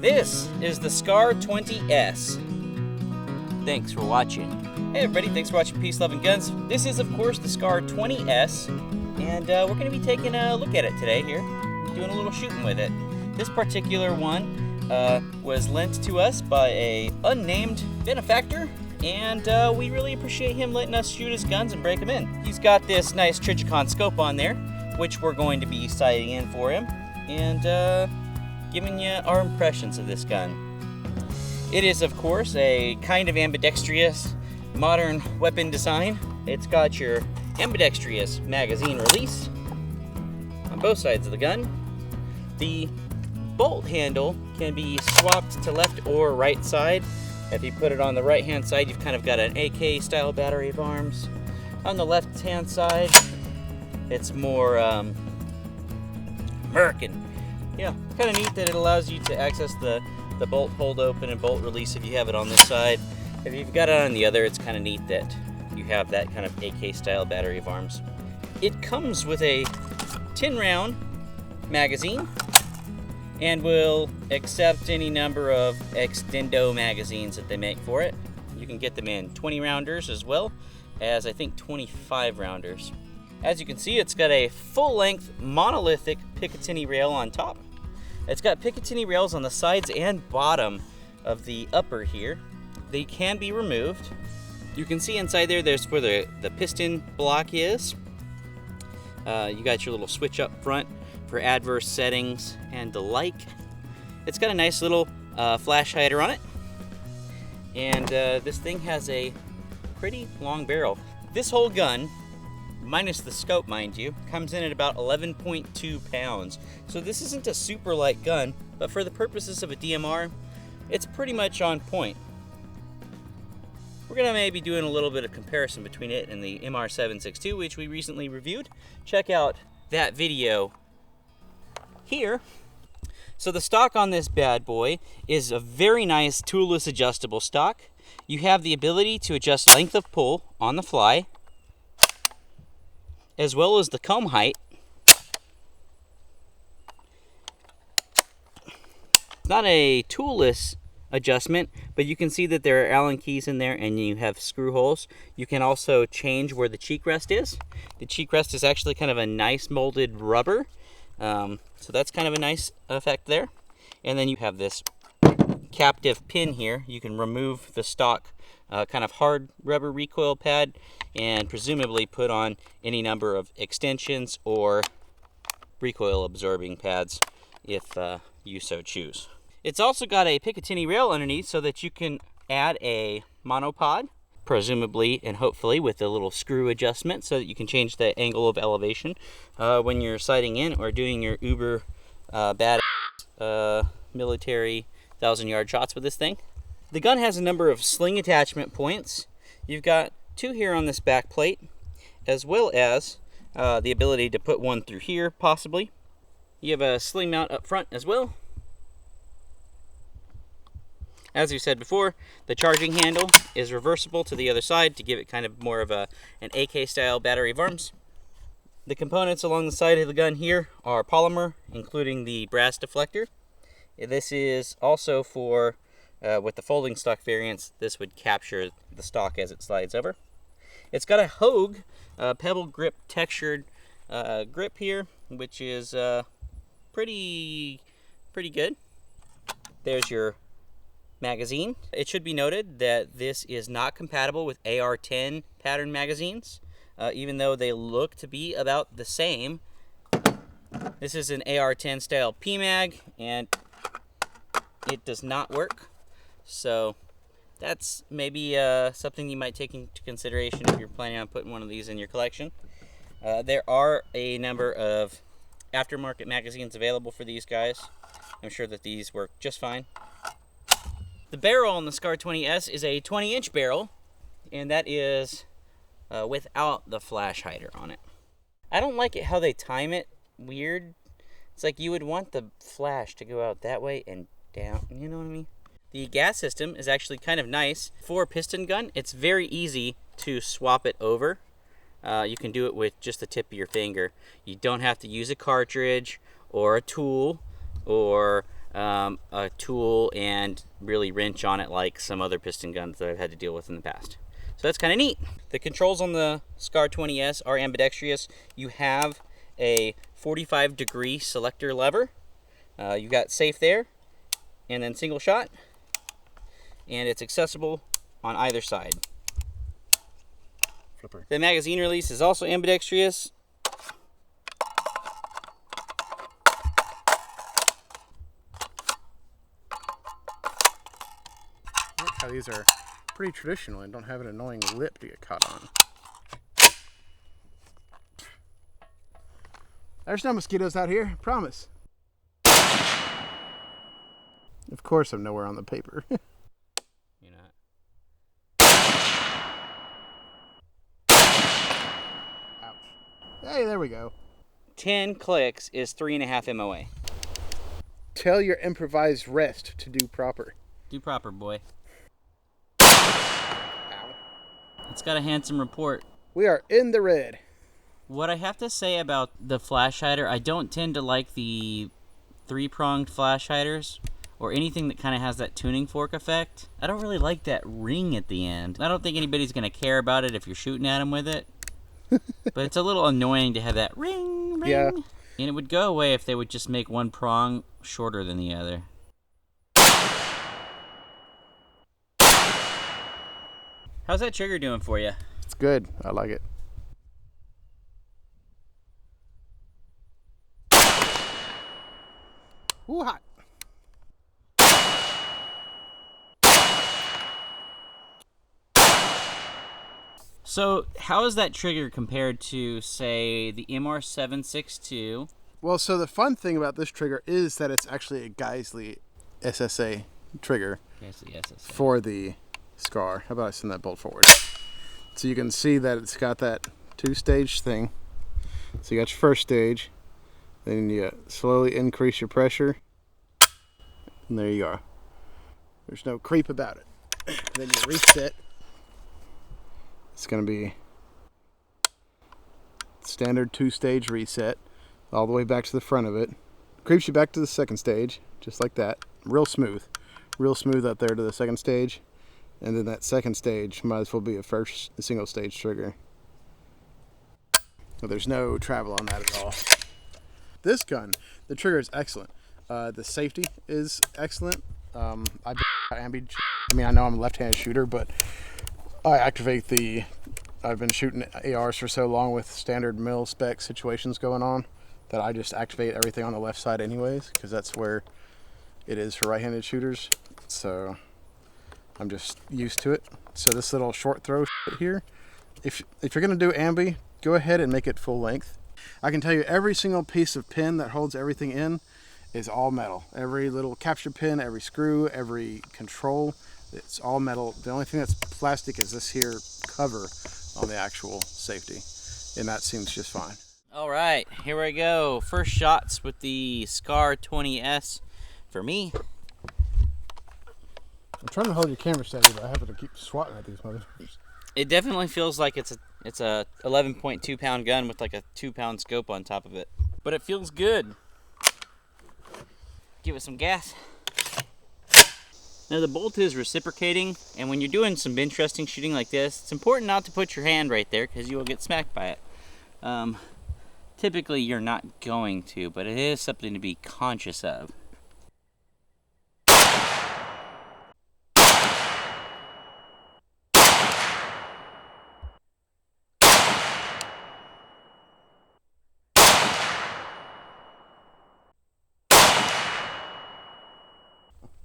This is the SCAR 20S. Thanks for watching. Hey everybody, thanks for watching Peace, Love, and Guns. This is, of course, the SCAR 20S, and we're going to be taking a look at it today here, doing a little shooting with it. This particular one was lent to us by a unnamed benefactor, and we really appreciate him letting us shoot his guns and break them in. He's got this nice Trijicon scope on there, which we're going to be sighting in for him, and giving you our impressions of this gun. It is, of course, a kind of ambidextrous modern weapon design. It's got your ambidextrous magazine release on both sides of the gun. The bolt handle can be swapped to left or right side. If you put it on the right hand side, you've kind of got an AK style battery of arms. On the left hand side, it's more American. Yeah, kind of neat that it allows you to access the bolt hold open and bolt release if you have it on this side. If you've got it on the other, it's kind of neat that you have that kind of AK style battery of arms. It comes with a 10 round magazine and will accept any number of extendo magazines that they make for it. You can get them in 20 rounders as well as I think 25 rounders. As you can see, it's got a full length monolithic Picatinny rail on top. It's got Picatinny rails on the sides and bottom of the upper here. They can be removed. You can see inside there's where the piston block is. You got your little switch up front for adverse settings and the like. It's got a nice little flash hider on it. And this thing has a pretty long barrel. This whole gun, minus the scope, mind you, comes in at about 11.2 pounds. So this isn't a super light gun, but for the purposes of a DMR, it's pretty much on point. We're gonna maybe doing a little bit of comparison between it and the MR762, which we recently reviewed. Check out that video here. So the stock on this bad boy is a very nice toolless adjustable stock. You have the ability to adjust length of pull on the fly, as well as the comb height. Not a toolless adjustment, but you can see that there are Allen keys in there and you have screw holes. You can also change where the cheek rest is. The cheek rest is actually kind of a nice molded rubber, so that's kind of a nice effect there. And then you have this captive pin here. You can remove the stock kind of hard rubber recoil pad and presumably put on any number of extensions or recoil absorbing pads if you so choose. It's also got a Picatinny rail underneath so that you can add a monopod, presumably and hopefully with a little screw adjustment so that you can change the angle of elevation when you're sighting in or doing your uber badass military 1,000-yard shots with this thing. The gun has a number of sling attachment points. You've got 2 here on this back plate, as well as the ability to put one through here, possibly. You have a sling mount up front as well. As we said before, the charging handle is reversible to the other side to give it kind of more of an AK-style battery of arms. The components along the side of the gun here are polymer, including the brass deflector. This is also for with the folding stock variants, this would capture the stock as it slides over. It's got a Hogue pebble grip textured grip here, which is pretty good. There's your magazine. It should be noted that this is not compatible with AR-10 pattern magazines, even though they look to be about the same. This is an AR-10 style PMag, and it does not work. So that's maybe something you might take into consideration if you're planning on putting one of these in your collection. There are a number of aftermarket magazines available for these guys. I'm sure that these work just fine. The barrel on the SCAR 20S is a 20-inch barrel, and that is without the flash hider on it. I don't like it how they time it weird. It's like you would want the flash to go out that way and down, you know what I mean? The gas system is actually kind of nice. For a piston gun, it's very easy to swap it over. You can do it with just the tip of your finger. You don't have to use a cartridge or a tool or a tool and really wrench on it like some other piston guns that I've had to deal with in the past. So that's kind of neat. The controls on the SCAR 20S are ambidextrous. You have a 45-degree selector lever. You've got safe there, and then single shot, and it's accessible on either side. Flipper. The magazine release is also ambidextrous. Look how these are pretty traditional and don't have an annoying lip to get caught on. There's no mosquitoes out here, promise. Of course I'm nowhere on the paper. You're not. Ouch. Hey, there we go. 10 clicks is 3.5 MOA. Tell your improvised rest to do proper. Do proper, boy. Ow. It's got a handsome report. We are in the red. What I have to say about the flash hider, I don't tend to like the 3-pronged flash hiders or anything that kind of has that tuning fork effect. I don't really like that ring at the end. I don't think anybody's going to care about it if you're shooting at them with it. But it's a little annoying to have that ring. Yeah. And it would go away if they would just make one prong shorter than the other. How's that trigger doing for you? It's good. I like it. Ooh, hot. So, how is that trigger compared to, say, the MR762? Well, so the fun thing about this trigger is that it's actually a Geisley SSA trigger for the SCAR. How about I send that bolt forward? So you can see that it's got that 2-stage thing. So you got your first stage, then you slowly increase your pressure, and there you are. There's no creep about it. Then you reset. It's going to be standard 2-stage reset all the way back to the front of it. Creeps you back to the second stage, just like that. Real smooth up there to the second stage. And then that second stage might as well be a single stage trigger. So there's no travel on that at all. This gun, the trigger is excellent. The safety is excellent. I mean, I know I'm a left-handed shooter, but I've been shooting ARs for so long with standard mil-spec situations going on that I just activate everything on the left side anyways, because that's where it is for right-handed shooters. So I'm just used to it. So this little short throw here, if you're gonna do ambi, go ahead and make it full length. I can tell you every single piece of pin that holds everything in is all metal. Every little capture pin, every screw, every control, it's all metal. The only thing that's plastic is this here cover on the actual safety, and that seems just fine. All right, here we go. First shots with the SCAR 20S for me. I'm trying to hold your camera steady, but I happen to keep swatting at these motherfuckers. It definitely feels like it's a 11.2 pound gun with like a 2-pound scope on top of it, but it feels good. Give it some gas. Now the bolt is reciprocating, and when you're doing some bench resting shooting like this, it's important not to put your hand right there because you will get smacked by it. Typically you're not going to, but it is something to be conscious of.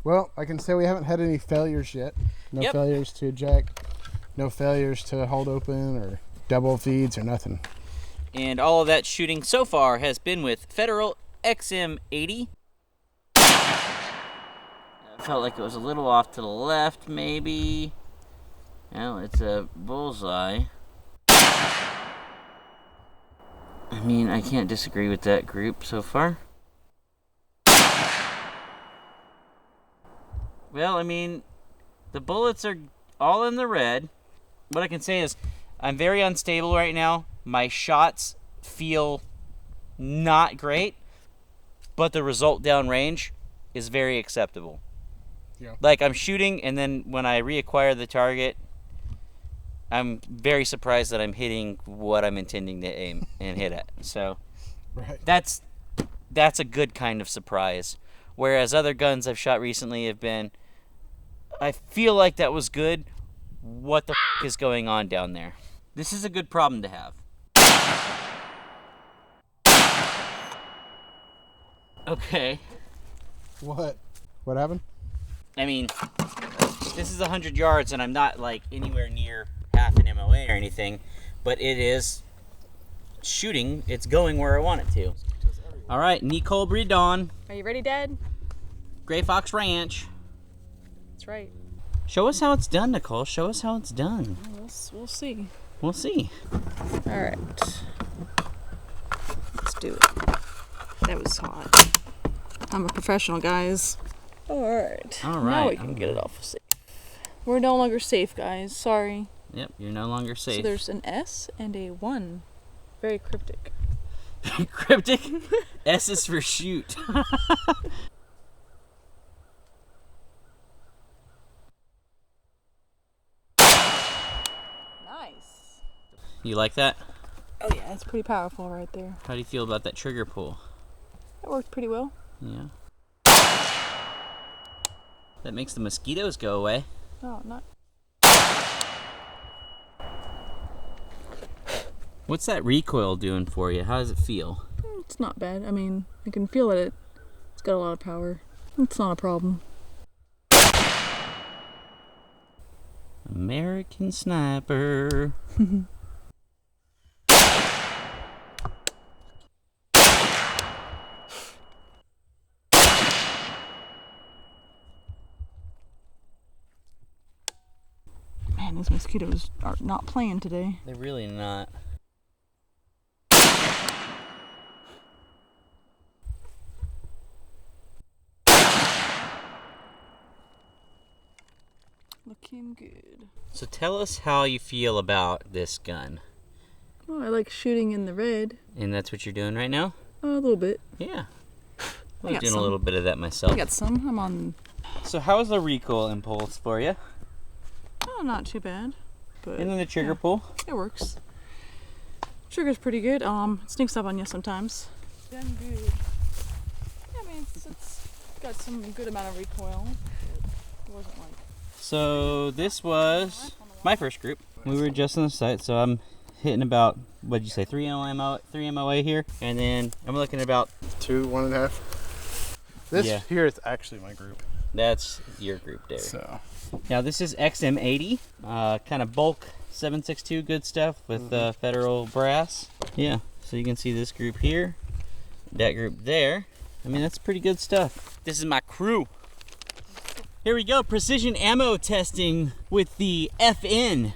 Well, I can say we haven't had any failures yet. No Yep. failures to eject, no failures to hold open or double feeds or nothing. And all of that shooting so far has been with Federal XM80. I felt like it was a little off to the left, maybe. Well, it's a bullseye. I mean, I can't disagree with that group so far. Well, I mean, the bullets are all in the red. What I can say is I'm very unstable right now. My shots feel not great, but the result downrange is very acceptable. Yeah. Like, I'm shooting, and then when I reacquire the target, I'm very surprised that I'm hitting what I'm intending to aim and hit at. So Right. that's a good kind of surprise. Whereas other guns I've shot recently have been, I feel like that was good. What the is going on down there? This is a good problem to have. Okay. What? What happened? I mean, this is 100 yards, and I'm not like anywhere near half an MOA or anything, but it is shooting. It's going where I want it to. All right, Nicole Briddon, Are you ready, Dad? Gray Fox Ranch. That's right. Show us how it's done, Nicole. Show us how it's done. We'll see. We'll see. All right. Let's do it. That was hot. I'm a professional, guys. All right. All Now right. we can get it off safe. We're no longer safe, guys. Sorry. Yep, you're no longer safe. So there's an S and a 1. Very cryptic. Cryptic? S is for shoot. Nice. You like that? Oh yeah, that's pretty powerful right there. How do you feel about that trigger pull? That worked pretty well. Yeah. That makes the mosquitoes go away. Oh, not. What's that recoil doing for you? How does it feel? It's not bad. I mean, I can feel that it's got a lot of power. It's not a problem. American Sniper. Man, these mosquitoes are not playing today. They're really not. Looking good. So tell us how you feel about this gun. Oh, I like shooting in the red. And that's what you're doing right now? A little bit. Yeah. I I'm got doing some. a little bit of that myself. I got some. I'm on. So how is the recoil impulse for you? Oh, not too bad. But And then the trigger pull? it works. Trigger's pretty good. It sneaks up on you sometimes. Done good. Yeah, I mean, it's got some good amount of recoil. It wasn't like. So this was my first group. We were just on the site, so I'm hitting about, what did you say, 3 MOA here, and then I'm looking at about 2, 1.5. This Yeah. here is actually my group. That's your group there. So Now this is XM80, kind of bulk 7.62, good stuff with federal brass. Yeah, so you can see this group here, that group there. I mean, that's pretty good stuff. This is my crew. Here we go, precision ammo testing with the FN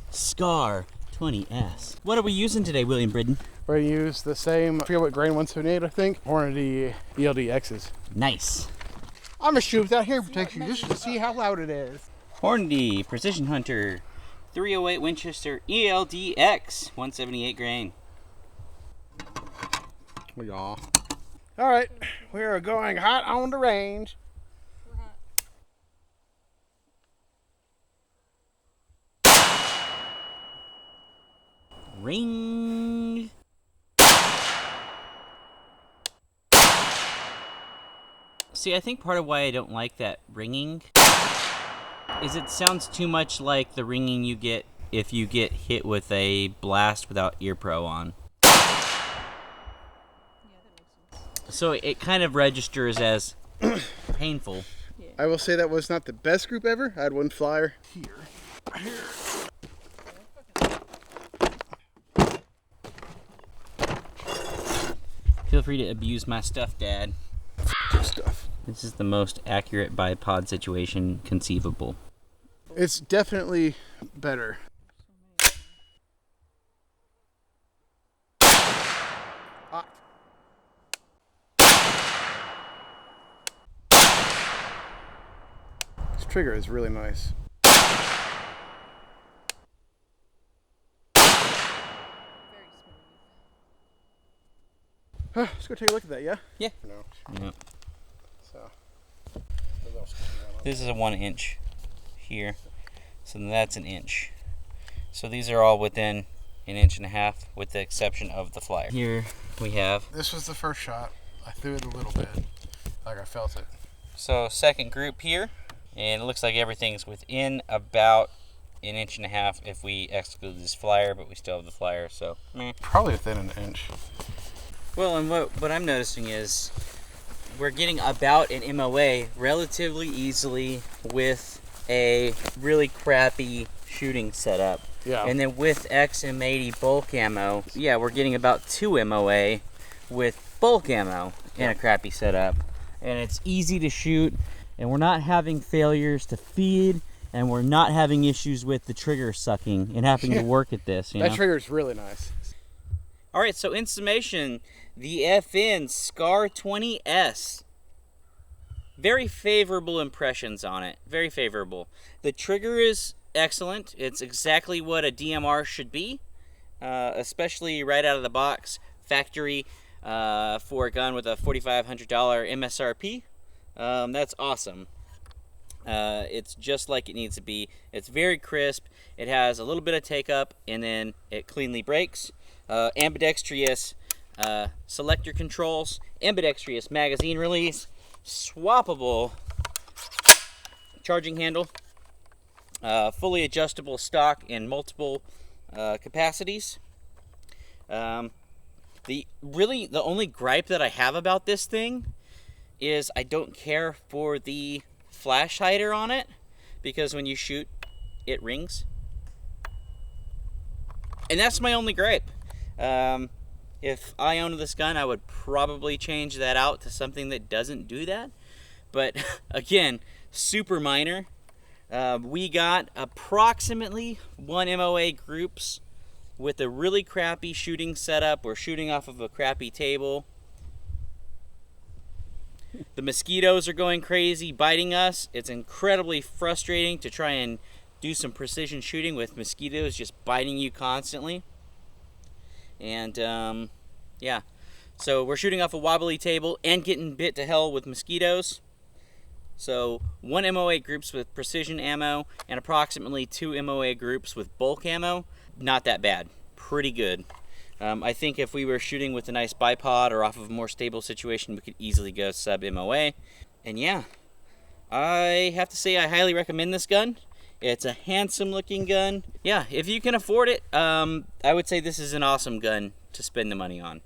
SCAR 20S. What are we using today, William Briddon? we're gonna use the same, I forget what grain 178 I think, Hornady ELDXs. Nice. I'm gonna shoot without hearing protection just to see how loud it is. Hornady Precision Hunter 308 Winchester ELDX 178 grain. Y'all. All right, we are going hot on the range. Ring. See, I think part of why I don't like that ringing is it sounds too much like the ringing you get if you get hit with a blast without ear pro on. So it kind of registers as painful. I will say that was not the best group ever. I had one flyer here. Feel free to abuse my stuff, Dad. Stuff. This is the most accurate bipod situation conceivable. It's definitely better. Ah. This trigger is really nice. Let's go take a look at that, yeah? Yeah. No. Yep. So, This is a 1 inch here. So that's an inch. So these are all within an inch and a half with the exception of the flyer. Here we have. This was the first shot. I threw it a little bit, like I felt it. So second group here, and it looks like everything's within about an inch and a half if we exclude this flyer, but we still have the flyer, so meh. Probably within an inch. Well, and what I'm noticing is we're getting about an MOA relatively easily with a really crappy shooting setup. Yeah. And then with XM80 bulk ammo, yeah, we're getting about 2 MOA with bulk ammo in a crappy setup. And it's easy to shoot, and we're not having failures to feed, and we're not having issues with the trigger sucking and having to work at this. That trigger's really nice. All right, so in summation, the FN SCAR 20S. Very favorable impressions on it. Very favorable. The trigger is excellent. It's exactly what a DMR should be, especially right out of the box, factory for a gun with a $4,500 MSRP. That's awesome. It's just like it needs to be. It's very crisp. It has a little bit of take up, and then it cleanly breaks. Ambidextrous selector controls, ambidextrous magazine release, swappable charging handle, fully adjustable stock in multiple capacities. The only gripe that I have about this thing is I don't care for the flash hider on it, because when you shoot, it rings. And that's my only gripe. If I owned this gun, I would probably change that out to something that doesn't do that. But again, super minor. We got approximately 1 MOA groups with a really crappy shooting setup. We're shooting off of a crappy table. The mosquitoes are going crazy, biting us. It's incredibly frustrating to try and do some precision shooting with mosquitoes just biting you constantly. And yeah, so we're shooting off a wobbly table and getting bit to hell with mosquitoes. So 1 MOA groups with precision ammo and approximately 2 MOA groups with bulk ammo. Not that bad, pretty good. I think if we were shooting with a nice bipod or off of a more stable situation, we could easily go sub MOA. And yeah, I have to say I highly recommend this gun. It's a handsome looking gun. Yeah, if you can afford it, I would say this is an awesome gun to spend the money on.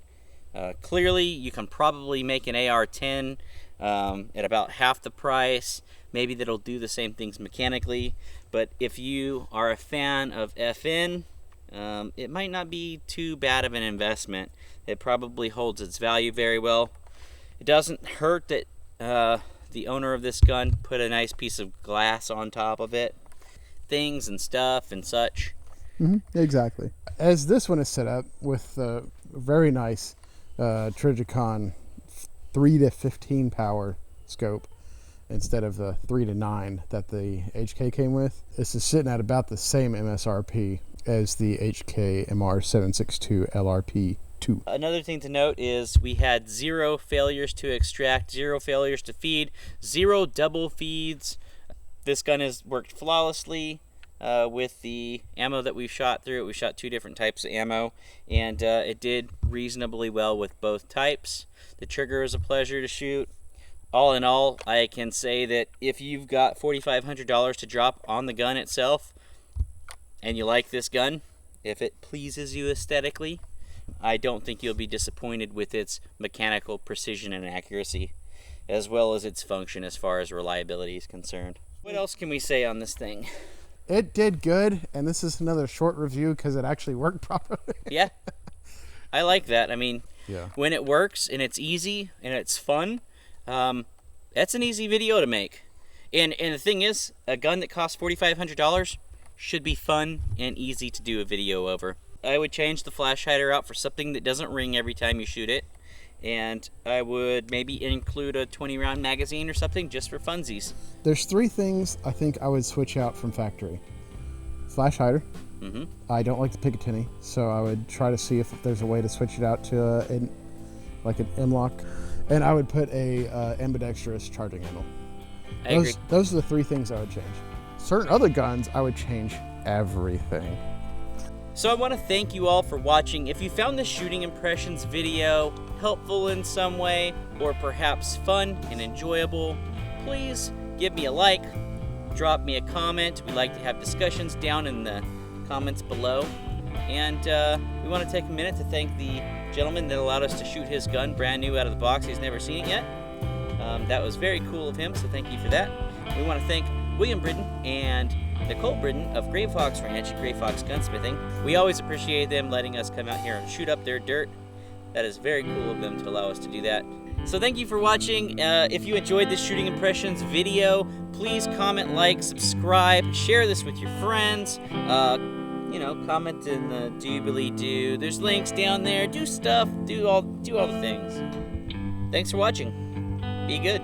Clearly, you can probably make an AR-10 at about half the price. Maybe that'll do the same things mechanically. But if you are a fan of FN, it might not be too bad of an investment. It probably holds its value very well. It doesn't hurt that the owner of this gun put a nice piece of glass on top of it. Things and stuff and such. Exactly. As this one is set up with the very nice Trijicon 3 to 15 power scope instead of the 3 to 9 that the HK came with, this is sitting at about the same MSRP as the HK MR762 LRP2. Another thing to note is we had 0 failures to extract, 0 failures to feed, 0 double feeds. This gun has worked flawlessly with the ammo that we've shot through it. We shot 2 different types of ammo, and it did reasonably well with both types. The trigger is a pleasure to shoot. All in all, I can say that if you've got $4,500 to drop on the gun itself, and you like this gun, if it pleases you aesthetically, I don't think you'll be disappointed with its mechanical precision and accuracy, as well as its function as far as reliability is concerned. What else can we say on this thing? It did good, and this is another short review because it actually worked properly. Yeah, I like that. I mean, yeah, when it works and it's easy and it's fun, that's an easy video to make. And the thing is, a gun that costs $4,500 should be fun and easy to do a video over. I would change the flash hider out for something that doesn't ring every time you shoot it, and I would maybe include a 20-round magazine or something just for funsies. There's 3 things I think I would switch out from factory. Flash hider. I don't like the Picatinny, so I would try to see if there's a way to switch it out to like an M-lock. And I would put a ambidextrous charging handle. I agree. Those are the 3 things I would change. Certain other guns, I would change everything. So I want to thank you all for watching. If you found this shooting impressions video helpful in some way, or perhaps fun and enjoyable, please give me a like, drop me a comment. We like to have discussions down in the comments below. And we want to take a minute to thank the gentleman that allowed us to shoot his gun brand new out of the box. He's never seen it yet. That was very cool of him, so thank you for that. We want to thank William Briddon and Nicole Briddon of Gray Fox Ranch and Gray Fox Gunsmithing. We always appreciate them letting us come out here and shoot up their dirt. That is very cool of them to allow us to do that. So thank you for watching. If you enjoyed this shooting impressions video, please comment, like, subscribe, share this with your friends. You know, comment in the doobly doo. There's links down there. Do stuff. Do all the things. Thanks for watching. Be good.